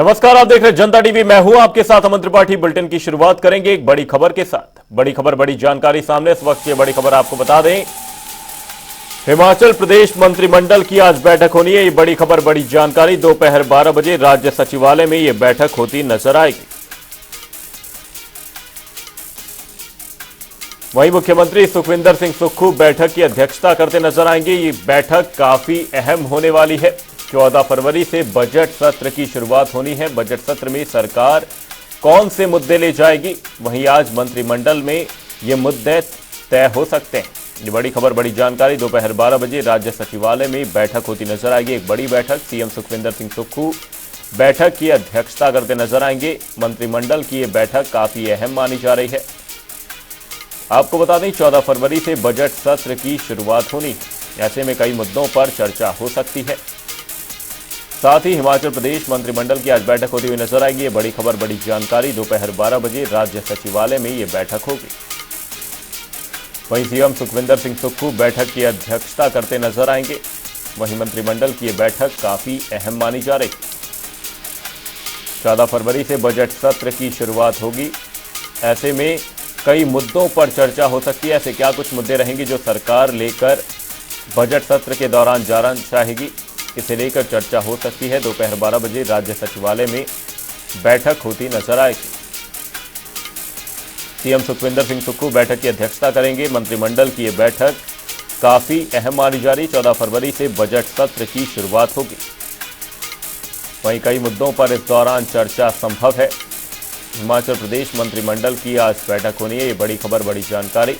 नमस्कार, आप देख रहे हैं जनता टीवी। मैं हूं आपके साथ अमन त्रिपाठी। बुलेटिन की शुरुआत करेंगे एक बड़ी खबर के साथ। बड़ी खबर, बड़ी जानकारी सामने इस वक्त। ये बड़ी खबर आपको बता दें, हिमाचल प्रदेश मंत्रिमंडल की आज बैठक होनी है। ये बड़ी खबर, बड़ी जानकारी। दोपहर 12 बजे राज्य सचिवालय में ये बैठक होती नजर आएगी। वहीं मुख्यमंत्री सुखविंदर सिंह सुक्खू बैठक की अध्यक्षता करते नजर आएंगे। ये बैठक काफी अहम होने वाली है। 14 फरवरी से बजट सत्र की शुरुआत होनी है। बजट सत्र में सरकार कौन से मुद्दे ले जाएगी, वहीं आज मंत्रिमंडल में ये मुद्दे तय हो सकते हैं। ये बड़ी खबर, बड़ी जानकारी। दोपहर 12 बजे राज्य सचिवालय में बैठक होती नजर आएगी। एक बड़ी बैठक। सीएम सुखविंदर सिंह सुक्खू बैठक की अध्यक्षता करते नजर आएंगे। मंत्रिमंडल की यह बैठक काफी अहम मानी जा रही है। आपको बता दें, 14 फरवरी से बजट सत्र की शुरुआत होनी है। ऐसे में कई मुद्दों पर चर्चा हो सकती है। साथ ही हिमाचल प्रदेश मंत्रिमंडल की आज बैठक होती हुई नजर आएगी। ये बड़ी खबर, बड़ी जानकारी। दोपहर 12 बजे राज्य सचिवालय में ये बैठक होगी। वहीं सीएम सुखविंदर सिंह सुक्खू बैठक की अध्यक्षता करते नजर आएंगे। वहीं मंत्रिमंडल की ये बैठक काफी अहम मानी जा रही। 14 फरवरी से बजट सत्र की शुरुआत होगी। ऐसे में कई मुद्दों पर चर्चा हो सकती है। ऐसे क्या कुछ मुद्दे रहेंगे जो सरकार लेकर बजट सत्र के दौरान जाना चाहेगी, इसे लेकर चर्चा हो सकती है। दोपहर 12 बजे राज्य सचिवालय में बैठक होती नजर आएगी। सीएम सुखविंदर सिंह सुक्खू बैठक की अध्यक्षता करेंगे। मंत्रिमंडल की यह बैठक काफी अहम मानी जा रही। 14 फरवरी से बजट सत्र की शुरुआत होगी। वहीं कई मुद्दों पर इस दौरान चर्चा संभव है। हिमाचल प्रदेश मंत्रिमंडल की आज बैठक होनी है। ये बड़ी खबर, बड़ी जानकारी।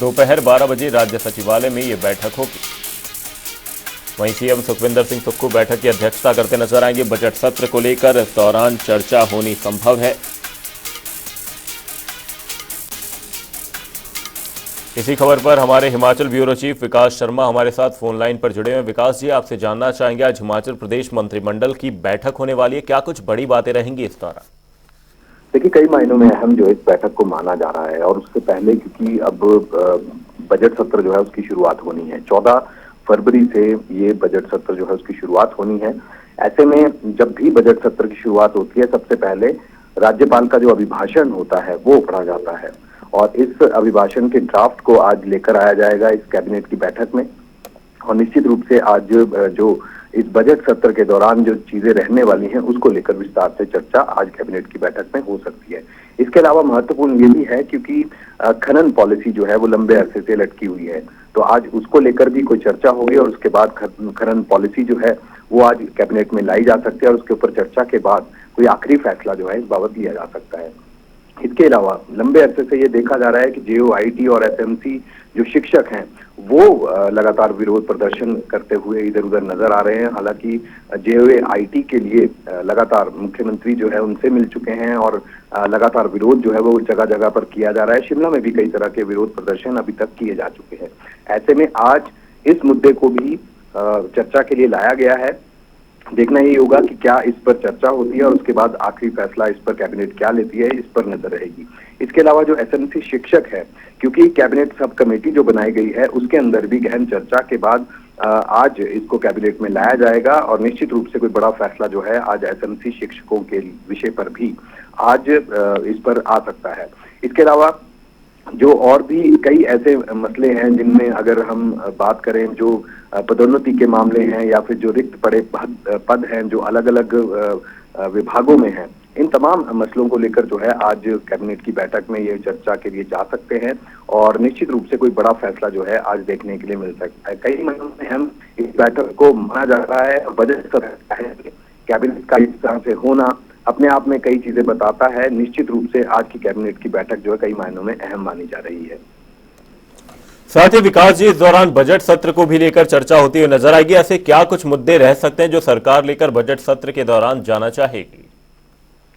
दोपहर 12 बजे राज्य सचिवालय में ये बैठक होगी। वहीं सीएम सुखविंदर सिंह सुक्खू बैठक की अध्यक्षता करते नजर आएंगे। बजट सत्र को लेकर इस दौरान चर्चा होनी संभव है। इसी खबर पर हमारे हिमाचल ब्यूरो चीफ विकास शर्मा हमारे साथ फोन लाइन पर जुड़े हैं। विकास जी, आपसे जानना चाहेंगे, आज हिमाचल प्रदेश मंत्रिमंडल की बैठक होने वाली है, क्या कुछ बड़ी बातें रहेंगी इस दौरान? देखिए, कई मायनों में अहम जो इस बैठक को माना जा रहा है। और उससे पहले, क्योंकि अब बजट सत्र जो है उसकी शुरुआत होनी है। 14 फरवरी से ये बजट सत्र जो है उसकी शुरुआत होनी है। ऐसे में जब भी बजट सत्र की शुरुआत होती है, सबसे पहले राज्यपाल का जो अभिभाषण होता है वो पढ़ा जाता है। और इस अभिभाषण के ड्राफ्ट को आज लेकर आया जाएगा इस कैबिनेट की बैठक में। और निश्चित रूप से आज जो इस बजट सत्र के दौरान जो चीजें रहने वाली हैं उसको लेकर विस्तार से चर्चा आज कैबिनेट की बैठक में हो सकती है। इसके अलावा महत्वपूर्ण ये भी है क्योंकि खनन पॉलिसी जो है वो लंबे अरसे से लटकी हुई है, तो आज उसको लेकर भी कोई चर्चा होगी। और उसके बाद खनन पॉलिसी जो है वो आज कैबिनेट में लाई जा सकती है और उसके ऊपर चर्चा के बाद कोई आखिरी फैसला जो है इस बाबत लिया जा सकता है। इसके अलावा लंबे अरसे से ये देखा जा रहा है कि JOIT और SMC जो शिक्षक हैं वो लगातार विरोध प्रदर्शन करते हुए इधर उधर नजर आ रहे हैं। हालांकि JOIT के लिए लगातार मुख्यमंत्री जो है उनसे मिल चुके हैं और लगातार विरोध जो है वो जगह जगह पर किया जा रहा है। शिमला में भी कई तरह के विरोध प्रदर्शन अभी तक किए जा चुके हैं। ऐसे में आज इस मुद्दे को भी चर्चा के लिए लाया गया है। देखना यही होगा कि क्या इस पर चर्चा होती है और उसके बाद आखिरी फैसला इस पर कैबिनेट क्या लेती है, इस पर नजर रहेगी। इसके अलावा जो SMC शिक्षक है, क्योंकि कैबिनेट सब कमेटी जो बनाई गई है उसके अंदर भी गहन चर्चा के बाद आज इसको कैबिनेट में लाया जाएगा। और निश्चित रूप से कोई बड़ा फैसला जो है आज SMC शिक्षकों के विषय पर भी आज इस पर आ सकता है। इसके अलावा जो और भी कई ऐसे मसले हैं जिनमें अगर हम बात करें, जो पदोन्नति के मामले हैं या फिर जो रिक्त पड़े पद हैं जो अलग अलग विभागों में हैं, इन तमाम मसलों को लेकर जो है आज कैबिनेट की बैठक में ये चर्चा के लिए जा सकते हैं। और निश्चित रूप से कोई बड़ा फैसला जो है आज देखने के लिए मिल सकता है। कई महीनों में हम इस बैठक को माना जा रहा है। बजट सत्र कैबिनेट का इस तरह से होना अपने आप में कई चीजें बताता है। निश्चित रूप से आज की कैबिनेट की बैठक जो है कई मायनों में अहम मानी जा रही है। साथ ही विकास जी, इस दौरान बजट सत्र को भी लेकर चर्चा होती हुई नजर आएगी। ऐसे क्या कुछ मुद्दे रह सकते हैं जो सरकार लेकर बजट सत्र के दौरान जाना चाहेगी?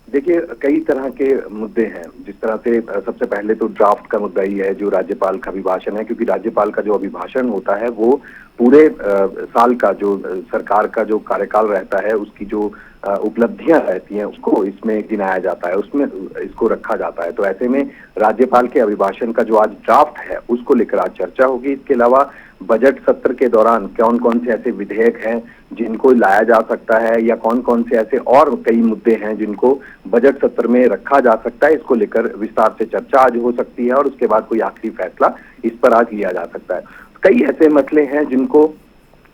देखिए, कई तरह के मुद्दे हैं। जिस तरह से सबसे पहले तो ड्राफ्ट का मुद्दा ही है, जो राज्यपाल का अभिभाषण है, क्योंकि राज्यपाल का जो अभिभाषण होता है वो पूरे साल का जो सरकार का जो कार्यकाल रहता है उसकी जो उपलब्धियां रहती हैं उसको इसमें गिनाया जाता है, उसमें इसको रखा जाता है। तो ऐसे में राज्यपाल के अभिभाषण का जो आज ड्राफ्ट है उसको लेकर आज चर्चा होगी। इसके अलावा बजट सत्र के दौरान कौन कौन से ऐसे विधेयक हैं जिनको लाया जा सकता है, या कौन कौन से ऐसे और कई मुद्दे हैं जिनको बजट सत्र में रखा जा सकता है, इसको लेकर विस्तार से चर्चा आज हो सकती है और उसके बाद कोई आखिरी फैसला इस पर आज लिया जा सकता है। कई ऐसे मसले हैं जिनको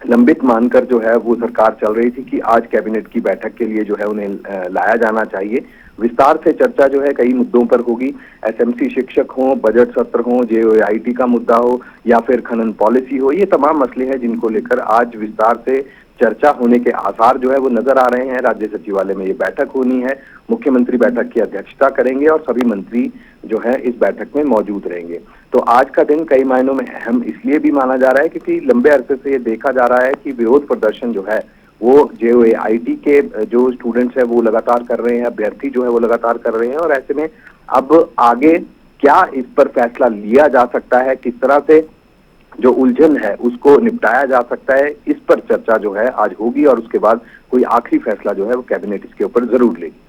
लंबित मानकर जो है वो सरकार चल रही थी कि आज कैबिनेट की बैठक के लिए जो है उन्हें लाया जाना चाहिए। विस्तार से चर्चा जो है कई मुद्दों पर होगी। एसएमसी शिक्षक हो, बजट सत्र हो, जेओआईटी का मुद्दा हो या फिर खनन पॉलिसी हो, ये तमाम मसले हैं जिनको लेकर आज विस्तार से चर्चा होने के आसार जो है वो नजर आ रहे हैं। राज्य सचिवालय में ये बैठक होनी है, मुख्यमंत्री बैठक की अध्यक्षता करेंगे और सभी मंत्री जो है इस बैठक में मौजूद रहेंगे। तो आज का दिन कई मायनों में अहम इसलिए भी माना जा रहा है क्योंकि लंबे अरसे से ये देखा जा रहा है कि विरोध प्रदर्शन जो है वो जेओआईटी के जो स्टूडेंट्स है वो लगातार कर रहे हैं, अभ्यर्थी जो है वो लगातार कर रहे हैं। और ऐसे में अब आगे क्या इस पर फैसला लिया जा सकता है, किस तरह से जो उलझन है उसको निपटाया जा सकता है, इस पर चर्चा जो है आज होगी और उसके बाद कोई आखिरी फैसला जो है वो कैबिनेट इसके ऊपर जरूर लेगी।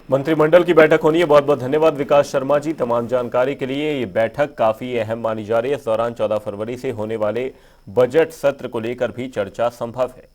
मंत्रिमंडल की बैठक होनी है। बहुत बहुत धन्यवाद विकास शर्मा जी तमाम जानकारी के लिए। ये बैठक काफी अहम मानी जा रही है। इस दौरान 14 फरवरी से होने वाले बजट सत्र को लेकर भी चर्चा संभव है।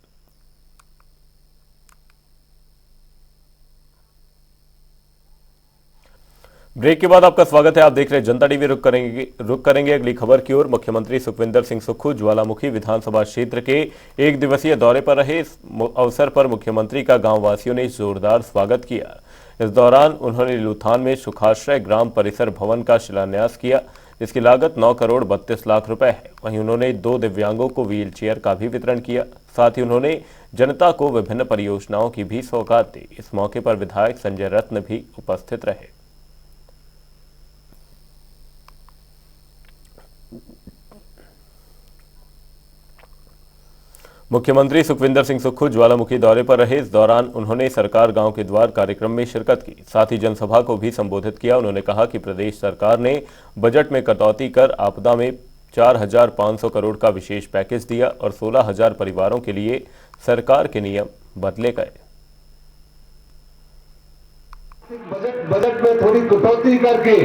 ब्रेक के बाद आपका स्वागत है। आप देख रहे हैं जनता टीवी। रुक करेंगे अगली खबर की ओर। मुख्यमंत्री सुखविंदर सिंह सुक्खू ज्वालामुखी विधानसभा क्षेत्र के एक दिवसीय दौरे पर रहे। इस अवसर पर मुख्यमंत्री का गांव वासियों ने जोरदार स्वागत किया। इस दौरान उन्होंने लुथान में सुखाश्रय ग्राम परिसर भवन का शिलान्यास किया, जिसकी लागत 9 करोड़ 32 लाख रुपए है। वहीं उन्होंने 2 दिव्यांगों को व्हील चेयर का भी वितरण किया। साथ ही उन्होंने जनता को विभिन्न परियोजनाओं की भी सौगात दी। इस मौके पर विधायक संजय रत्न भी उपस्थित रहे। मुख्यमंत्री सुखविंदर सिंह सुक्खू ज्वालामुखी दौरे पर रहे। इस दौरान उन्होंने सरकार गांव के द्वार कार्यक्रम में शिरकत की, साथ ही जनसभा को भी संबोधित किया। उन्होंने कहा कि प्रदेश सरकार ने बजट में कटौती कर आपदा में 4,500 करोड़ का विशेष पैकेज दिया और 16,000 परिवारों के लिए सरकार के नियम बदले गए। बजट में थोड़ी कटौती करके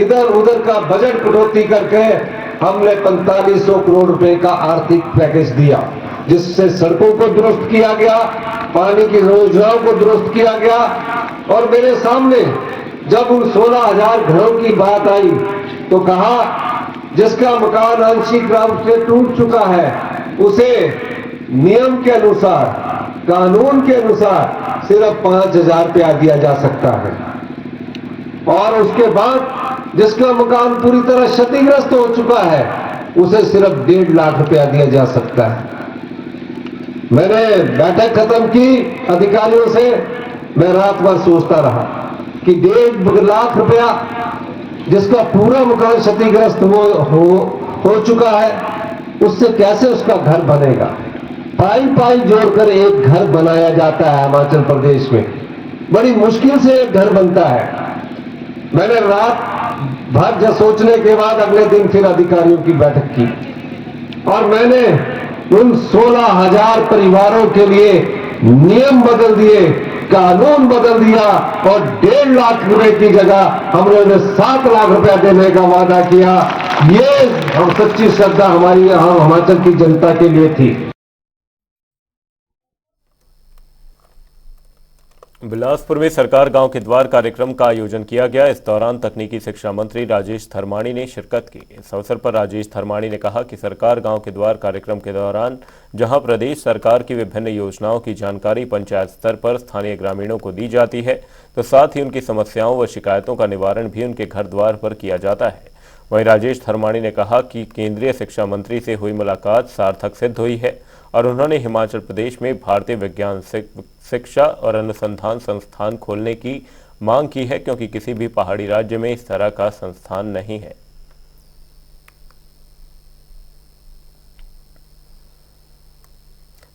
इधर उधर का बजट कटौती करके हमने 4500 करोड़ रुपए का आर्थिक पैकेज दिया, जिससे सड़कों को दुरुस्त किया गया, पानी की योजनाओं को दुरुस्त किया गया। और मेरे सामने जब उन 16,000 घरों की बात आई तो कहा जिसका मकान आंशिक रूप से टूट चुका है उसे नियम के अनुसार, कानून के अनुसार सिर्फ 5,000 रुपया दिया जा सकता है, और उसके बाद जिसका मकान पूरी तरह क्षतिग्रस्त हो चुका है उसे सिर्फ 1.5 लाख रुपया दिया जा सकता है। मैंने बैठक खत्म की अधिकारियों से, मैं रात भर सोचता रहा कि 1.5 लाख रुपया जिसका पूरा मकान क्षतिग्रस्त हो चुका है उससे कैसे उसका घर बनेगा। पाई जोड़कर एक घर बनाया जाता है हिमाचल प्रदेश में, बड़ी मुश्किल से एक घर बनता है। मैंने रात भर जब सोचने के बाद अगले दिन फिर अधिकारियों की बैठक की और मैंने उन 16,000 परिवारों के लिए नियम बदल दिए, कानून बदल दिया और 1.5 लाख रुपए की जगह हमने उन्हें 7 लाख रुपया देने का वादा किया। ये हम सच्ची श्रद्धा हमारी यहां हिमाचल की जनता के लिए थी। बिलासपुर में सरकार गांव के द्वार कार्यक्रम का आयोजन किया गया। इस दौरान तकनीकी शिक्षा मंत्री राजेश धर्माणी ने शिरकत की। इस अवसर पर राजेश धर्माणी ने कहा कि सरकार गांव के द्वार कार्यक्रम के दौरान जहां प्रदेश सरकार की विभिन्न योजनाओं की जानकारी पंचायत स्तर पर स्थानीय ग्रामीणों को दी जाती है, तो साथ ही उनकी समस्याओं व शिकायतों का निवारण भी उनके घर द्वार पर किया जाता है। वहीं राजेश धर्माणी ने कहा कि केंद्रीय शिक्षा मंत्री से हुई मुलाकात सार्थक सिद्ध हुई है और उन्होंने हिमाचल प्रदेश में भारतीय विज्ञान शिक्षा और अनुसंधान संस्थान खोलने की मांग की है, क्योंकि किसी भी पहाड़ी राज्य में इस तरह का संस्थान नहीं है।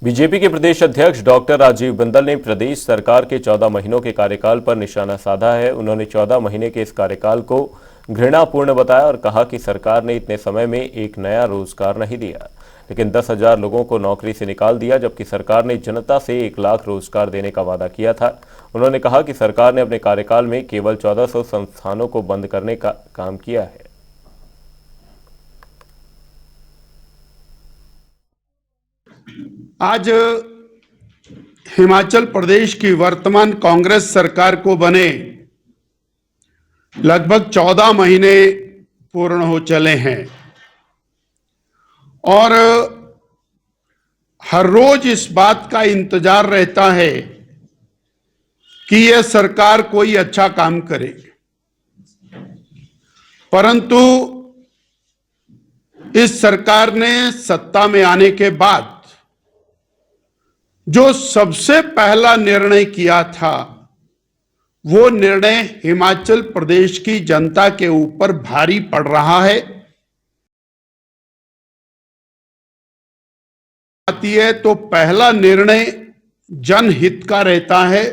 बीजेपी के प्रदेश अध्यक्ष डॉक्टर राजीव बिंदल ने प्रदेश सरकार के 14 महीनों के कार्यकाल पर निशाना साधा है। उन्होंने 14 महीने के इस कार्यकाल को घृणापूर्ण बताया और कहा कि सरकार ने इतने समय में एक नया रोजगार नहीं दिया। लेकिन 10,000 लोगों को नौकरी से निकाल दिया, जबकि सरकार ने जनता से 1 लाख रोजगार देने का वादा किया था। उन्होंने कहा कि सरकार ने अपने कार्यकाल में केवल 1400 संस्थानों को बंद करने का काम किया है। आज हिमाचल प्रदेश की वर्तमान कांग्रेस सरकार को बने लगभग 14 महीने पूर्ण हो चले हैं और हर रोज इस बात का इंतजार रहता है कि यह सरकार कोई अच्छा काम करे, परंतु इस सरकार ने सत्ता में आने के बाद जो सबसे पहला निर्णय किया था, वो निर्णय हिमाचल प्रदेश की जनता के ऊपर भारी पड़ रहा है। आती है तो पहला निर्णय जनहित का रहता है,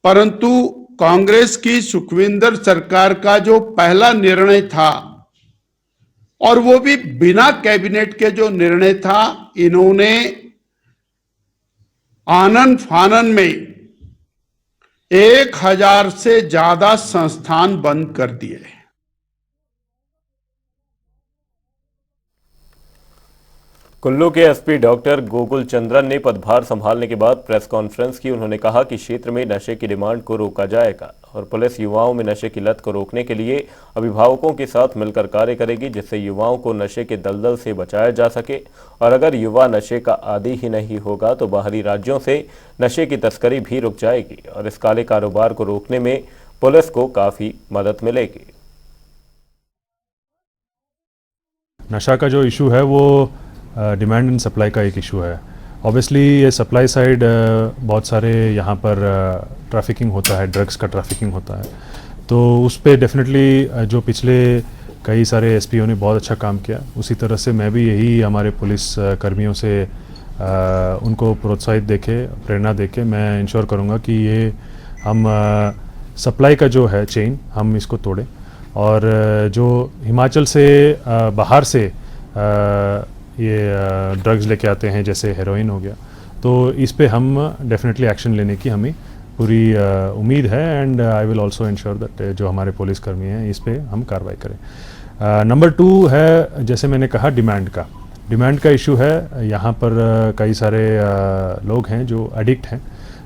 परंतु कांग्रेस की सुखविंदर सरकार का जो पहला निर्णय था और वो भी बिना कैबिनेट के जो निर्णय था, इन्होंने आनन फानन में 1000 से ज्यादा संस्थान बंद कर दिए। कुल्लू के एसपी डॉक्टर गोकुल चंद्रन ने पदभार संभालने के बाद प्रेस कॉन्फ्रेंस की। उन्होंने कहा कि क्षेत्र में नशे की डिमांड को रोका जाएगा और पुलिस युवाओं में नशे की लत को रोकने के लिए अभिभावकों के साथ मिलकर कार्य करेगी, जिससे युवाओं को नशे के दलदल से बचाया जा सके। और अगर युवा नशे का आदी ही नहीं होगा तो बाहरी राज्यों से नशे की तस्करी भी रुक जाएगी और इस काले कारोबार को रोकने में पुलिस को काफी मदद मिलेगी। नशा का जो इशू है वो डिमांड एंड सप्लाई का एक इशू है। ऑब्वियसली ये सप्लाई साइड बहुत सारे यहाँ पर ट्रैफिकिंग होता है, ड्रग्स का ट्रैफिकिंग होता है, तो उस पर डेफिनेटली जो पिछले कई सारे एसपीओ ने बहुत अच्छा काम किया, उसी तरह से मैं भी यही हमारे पुलिस कर्मियों से उनको प्रोत्साहित देके, प्रेरणा देके मैं इंश्योर करूँगा कि ये हम सप्लाई का जो है चेन हम इसको तोड़ें और जो हिमाचल से बाहर से ये ड्रग्स लेके आते हैं जैसे हेरोइन हो गया, तो इस पे हम डेफिनेटली एक्शन लेने की हमें पूरी उम्मीद है and I will also ensure that जो हमारे पुलिसकर्मी हैं इस पे हम कार्रवाई करें। नंबर 2 है, जैसे मैंने कहा, डिमांड का इशू है। यहाँ पर कई सारे लोग हैं जो एडिक्ट हैं,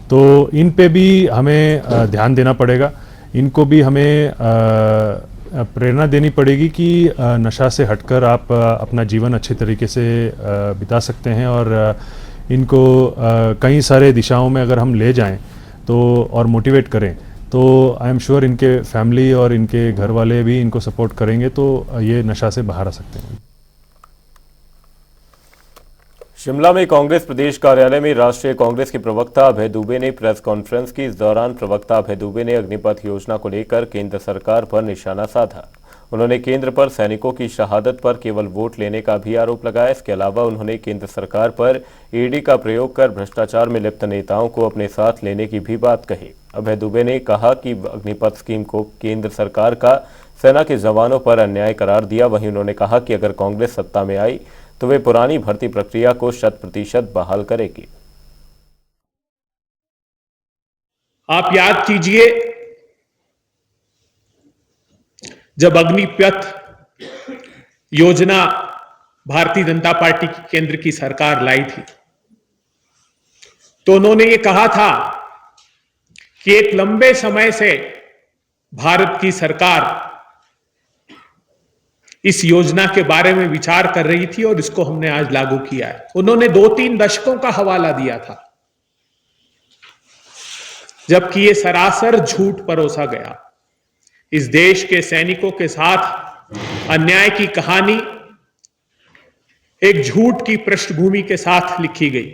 तो इन पे भी हमें ध्यान देना पड़ेगा। इनको भी हमें प्रेरणा देनी पड़ेगी कि नशा से हटकर आप अपना जीवन अच्छे तरीके से बिता सकते हैं और इनको कई सारे दिशाओं में अगर हम ले जाएं तो और मोटिवेट करें तो आई एम श्योर इनके फैमिली और इनके घर वाले भी इनको सपोर्ट करेंगे तो ये नशा से बाहर आ सकते हैं। शिमला में कांग्रेस प्रदेश कार्यालय में राष्ट्रीय कांग्रेस के प्रवक्ता अभय दुबे ने प्रेस कॉन्फ्रेंस की। इस दौरान प्रवक्ता अभय दुबे ने अग्निपथ योजना को लेकर केंद्र सरकार पर निशाना साधा। उन्होंने केंद्र पर सैनिकों की शहादत पर केवल वोट लेने का भी आरोप लगाया। इसके अलावा उन्होंने केंद्र सरकार पर ईडी का प्रयोग कर भ्रष्टाचार में लिप्त नेताओं को अपने साथ लेने की भी बात कही। अभय दुबे ने कहा कि अग्निपथ स्कीम को केंद्र सरकार का सेना के जवानों पर अन्याय करार दिया। वहीं उन्होंने कहा कि अगर कांग्रेस सत्ता में आई तो वे पुरानी भर्ती प्रक्रिया को 100% बहाल करेगी। आप याद कीजिए, जब अग्निपथ योजना भारतीय जनता पार्टी की केंद्र की सरकार लाई थी तो उन्होंने ये कहा था कि एक लंबे समय से भारत की सरकार इस योजना के बारे में विचार कर रही थी और इसको हमने आज लागू किया है। उन्होंने 2-3 दशकों का हवाला दिया था, जबकि ये सरासर झूठ परोसा गया। इस देश के सैनिकों के साथ अन्याय की कहानी एक झूठ की पृष्ठभूमि के साथ लिखी गई।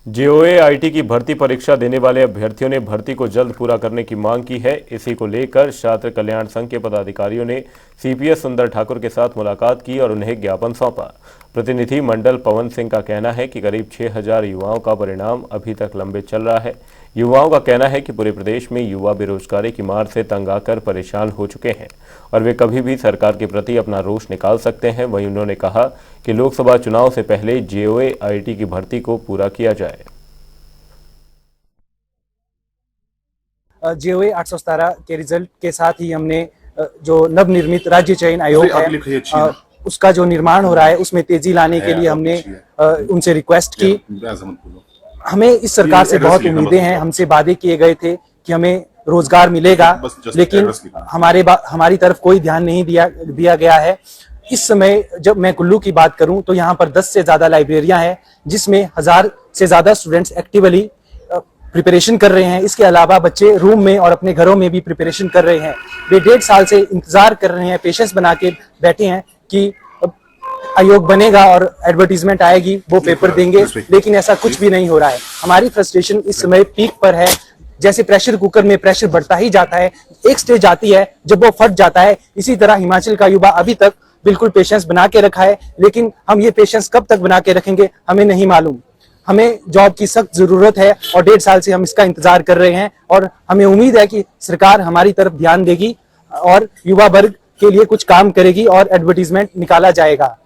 जेओए-आईटी की भर्ती परीक्षा देने वाले अभ्यर्थियों ने भर्ती को जल्द पूरा करने की मांग की है। इसी को लेकर छात्र कल्याण संघ के पदाधिकारियों ने सीपीएस सुंदर ठाकुर के साथ मुलाकात की और उन्हें ज्ञापन सौंपा। प्रतिनिधि मंडल पवन सिंह का कहना है कि करीब 6000 युवाओं का परिणाम अभी तक लंबित चल रहा है। युवाओं का कहना है कि पूरे प्रदेश में युवा बेरोजगारी की मार से तंग आकर परेशान हो चुके हैं और वे कभी भी सरकार के प्रति अपना रोष निकाल सकते हैं। वहीं उन्होंने कहा कि लोकसभा चुनाव से पहले जेओए आईटी की भर्ती को पूरा किया जाए। जेओए 817 के रिजल्ट के साथ ही हमने जो नवनिर्मित राज्य चयन आयोग है उसका जो निर्माण हो रहा है उसमें तेजी लाने के लिए हमने उनसे रिक्वेस्ट की। हमें इस सरकार से बहुत उम्मीदें हैं, हमसे वादे किए गए थे कि हमें रोजगार मिलेगा, लेकिन हमारी तरफ कोई ध्यान नहीं दिया गया है। इस समय जब मैं कुल्लू की बात करूं तो यहाँ पर 10 से ज्यादा लाइब्रेरियां हैं जिसमें 1000 से ज्यादा स्टूडेंट्स एक्टिवली प्रिपरेशन कर रहे हैं। इसके अलावा बच्चे रूम में और अपने घरों में भी प्रिपरेशन कर रहे हैं। वे 1.5 साल से इंतजार कर रहे हैं, पेशेंस बना के बैठे हैं कि आयोग बनेगा और एडवर्टीजमेंट आएगी, वो पेपर देंगे, लेकिन ऐसा कुछ भी नहीं हो रहा है। हमारी फ्रस्ट्रेशन इस समय पीक पर है। जैसे प्रेशर कुकर में प्रेशर बढ़ता ही जाता है, एक स्टेज आती है जब वो फट जाता है। इसी तरह हिमाचल का युवा अभी तक बिल्कुल पेशेंस बना के रखा है, लेकिन हम ये पेशेंस कब तक बना के रखेंगे हमें नहीं मालूम। हमें जॉब की सख्त जरूरत है और 1.5 साल से हम इसका इंतजार कर रहे हैं और हमें उम्मीद है कि सरकार हमारी तरफ ध्यान देगी और युवा वर्ग के लिए कुछ काम करेगी और एडवर्टीजमेंट निकाला जाएगा।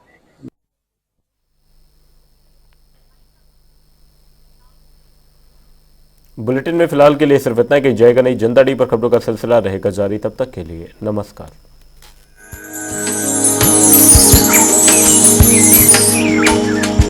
बुलेटिन में फिलहाल के लिए सिर्फ इतना कि जाएगा नहीं। जनता डी पर खबरों का सिलसिला रहेगा जारी। तब तक के लिए नमस्कार।